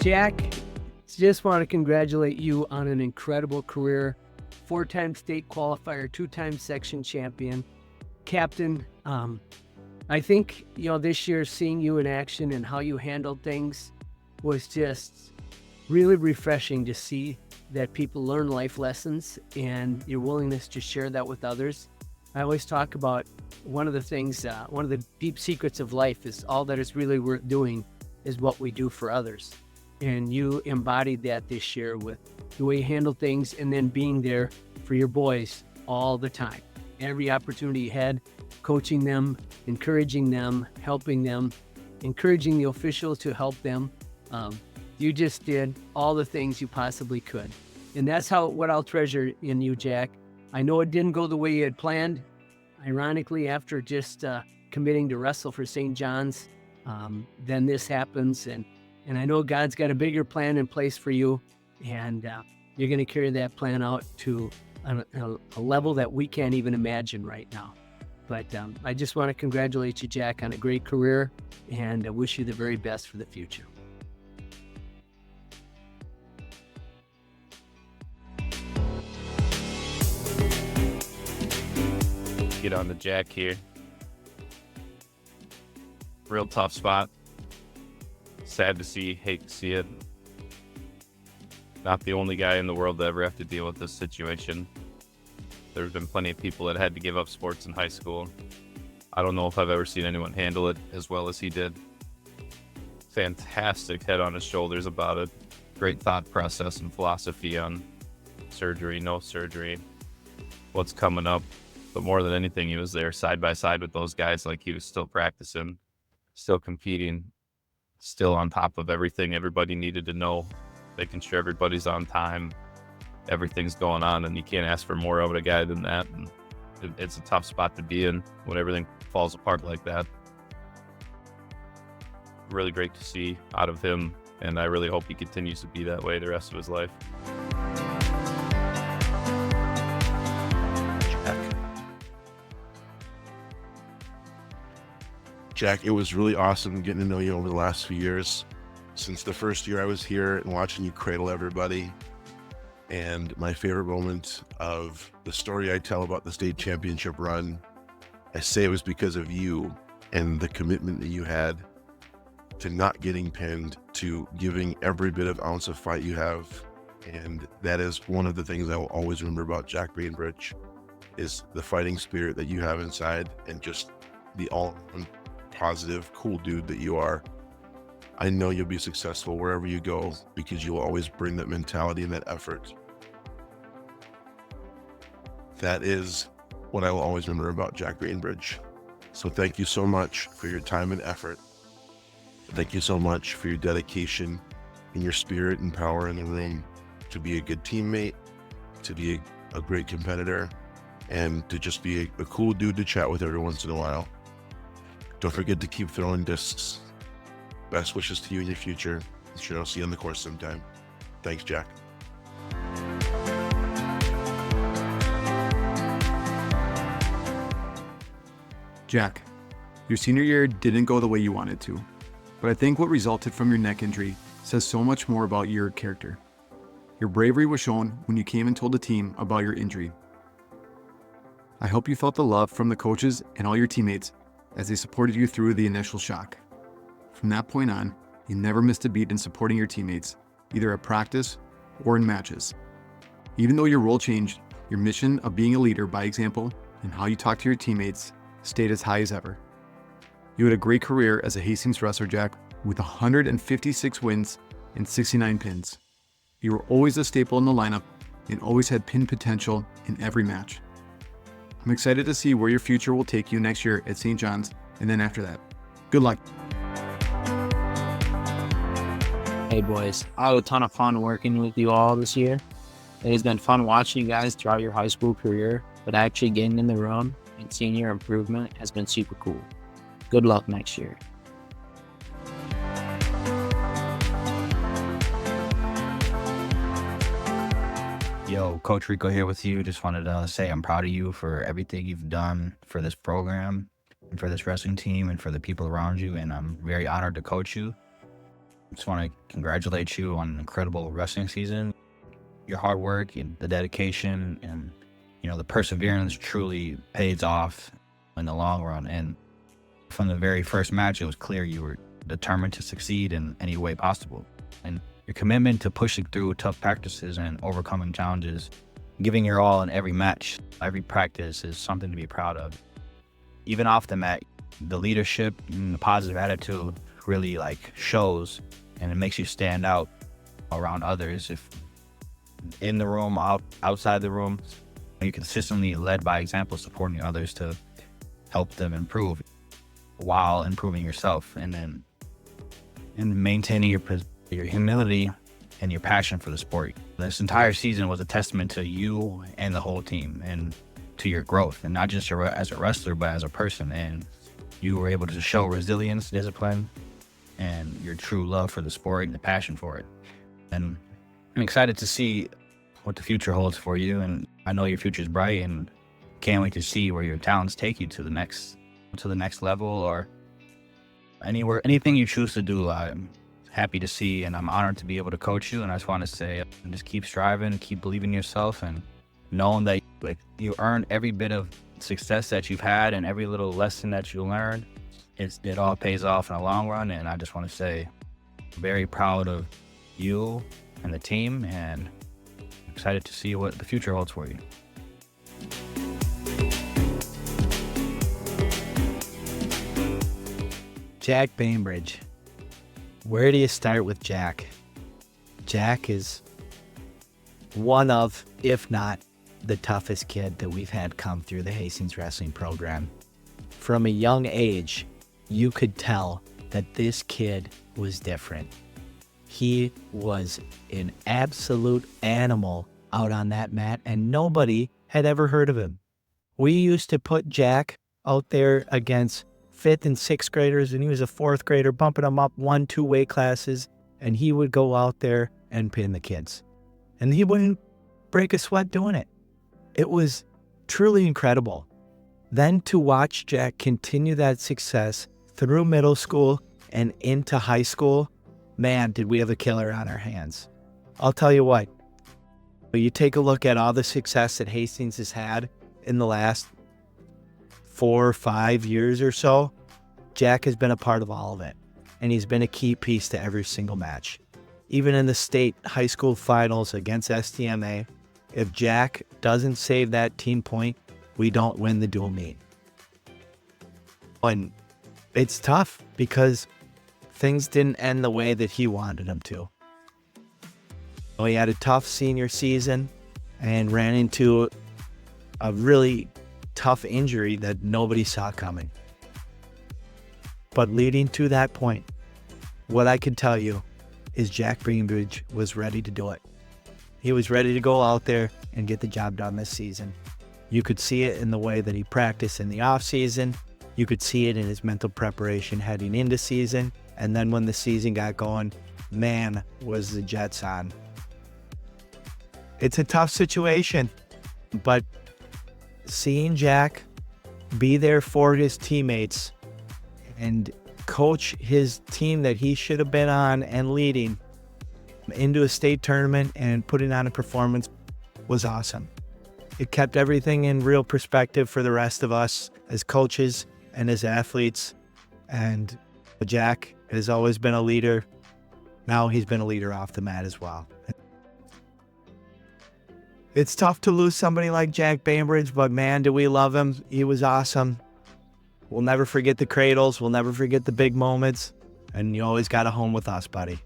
Jack, just want to congratulate you on an incredible career. 4-time state qualifier, 2-time section champion, captain. I think, this year seeing you in action and how you handled things was just really refreshing to see that people learn life lessons and your willingness to share that with others. I always talk about one of the things, one of the deep secrets of life is all that is really worth doing is what we do for others. And you embodied that this year with the way you handle things and then being there for your boys all the time. Every opportunity you had, coaching them, encouraging them, helping them, encouraging the officials to help them. You just did all the things you possibly could. And that's what I'll treasure in you, Jack. I know it didn't go the way you had planned. Ironically, after just committing to wrestle for St. John's, then this happens. And I know God's got a bigger plan in place for you. And you're going to carry that plan out to a level that we can't even imagine right now. But I just want to congratulate you, Jack, on a great career, and I wish you the very best for the future. Get on the Jack here. Real tough spot. Sad to see, hate to see it. Not the only guy in the world to ever have to deal with this situation. There's been plenty of people that had to give up sports in high school. I don't know if I've ever seen anyone handle it as well as he did. Fantastic head on his shoulders about it. Great thought process and philosophy on surgery, no surgery, what's coming up. But more than anything, he was there side by side with those guys, like he was still practicing, still competing, still on top of everything everybody needed to know, making sure everybody's on time, everything's going on, and you can't ask for more of a guy than that. And it's a tough spot to be in when everything falls apart like that. Really great to see out of him, and I really hope he continues to be that way the rest of his life. Jack, it was really awesome getting to know you over the last few years. Since the first year I was here and watching you cradle everybody. And my favorite moment of the story I tell about the state championship run, I say it was because of you and the commitment that you had to not getting pinned, to giving every bit of ounce of fight you have. And that is one of the things I will always remember about Jack Bainbridge, is the fighting spirit that you have inside and just the all positive, cool dude that you are. I know you'll be successful wherever you go because you'll always bring that mentality and that effort. That is what I will always remember about Jack Bainbridge. So thank you so much for your time and effort. Thank you so much for your dedication and your spirit and power in the room to be a good teammate, to be a great competitor, and to just be a cool dude to chat with every once in a while. Don't forget to keep throwing discs. Best wishes to you in your future. I'm sure I'll see you on the course sometime. Thanks, Jack. Jack, your senior year didn't go the way you wanted to, but I think what resulted from your neck injury says so much more about your character. Your bravery was shown when you came and told the team about your injury. I hope you felt the love from the coaches and all your teammates as they supported you through the initial shock. From that point on, you never missed a beat in supporting your teammates, either at practice or in matches. Even though your role changed, your mission of being a leader by example and how you talk to your teammates stayed as high as ever. You had a great career as a Hastings wrestler, Jack, with 156 wins and 69 pins. You were always a staple in the lineup and always had pin potential in every match. I'm excited to see where your future will take you next year at St. John's and then after that. Good luck. Hey boys, I had a ton of fun working with you all this year. It has been fun watching you guys throughout your high school career, but actually getting in the room and seeing your improvement has been super cool. Good luck next year. Yo, Coach Rico here with you. Just wanted to say I'm proud of you for everything you've done for this program and for this wrestling team and for the people around you, and I'm very honored to coach you. Just want to congratulate you on an incredible wrestling season. Your hard work and the dedication and, the perseverance truly pays off in the long run. And from the very first match, it was clear you were determined to succeed in any way possible. And your commitment to pushing through tough practices and overcoming challenges, giving your all in every match, every practice is something to be proud of. Even off the mat, the leadership and the positive attitude really shows, and it makes you stand out around others. If in the room, outside the room, you consistently led by example, supporting others to help them improve while improving yourself, and maintaining your humility and your passion for the sport. This entire season was a testament to you and the whole team and to your growth, and not just as a wrestler, but as a person. And you were able to show resilience, discipline, and your true love for the sport and the passion for it. And I'm excited to see what the future holds for you, and I know your future is bright, and can't wait to see where your talents take you to the next level, or anything you choose to do. I'm happy to see, and I'm honored to be able to coach you. And I just want to say, just keep striving, keep believing in yourself, and knowing that you earned every bit of success that you've had and every little lesson that you learned. It all pays off in the long run. And I just want to say, I'm very proud of you and the team, and excited to see what the future holds for you. Jack Bainbridge. Where do you start with Jack? Jack is one of, if not the toughest kid that we've had come through the Hastings wrestling program. From a young age, you could tell that this kid was different. He was an absolute animal out on that mat, and nobody had ever heard of him. We used to put Jack out there against 5th and 6th graders, and he was a 4th grader, bumping him up 1-2 weight classes, and he would go out there and pin the kids. And he wouldn't break a sweat doing it. It was truly incredible. Then to watch Jack continue that success through middle school and into high school, man, did we have a killer on our hands. I'll tell you what, you take a look at all the success that Hastings has had in the last 4 or 5 years or so, Jack has been a part of all of it. And he's been a key piece to every single match. Even in the state high school finals against STMA, if Jack doesn't save that team point, we don't win the dual meet. And it's tough because things didn't end the way that he wanted them to. He had a tough senior season and ran into a really tough injury that nobody saw coming. But leading to that point, what I can tell you is Jack Bainbridge was ready to do it. He was ready to go out there and get the job done this season. You could see it in the way that he practiced in the off season. You could see it in his mental preparation heading into season. And then when the season got going, man, was the Jets on. It's a tough situation, but seeing Jack be there for his teammates and coach his team that he should have been on and leading into a state tournament and putting on a performance was awesome. It kept everything in real perspective for the rest of us as coaches and as athletes. And Jack has always been a leader. Now he's been a leader off the mat as well. It's tough to lose somebody like Jack Bainbridge, but man, do we love him. He was awesome. We'll never forget the cradles. We'll never forget the big moments. And you always got a home with us, buddy.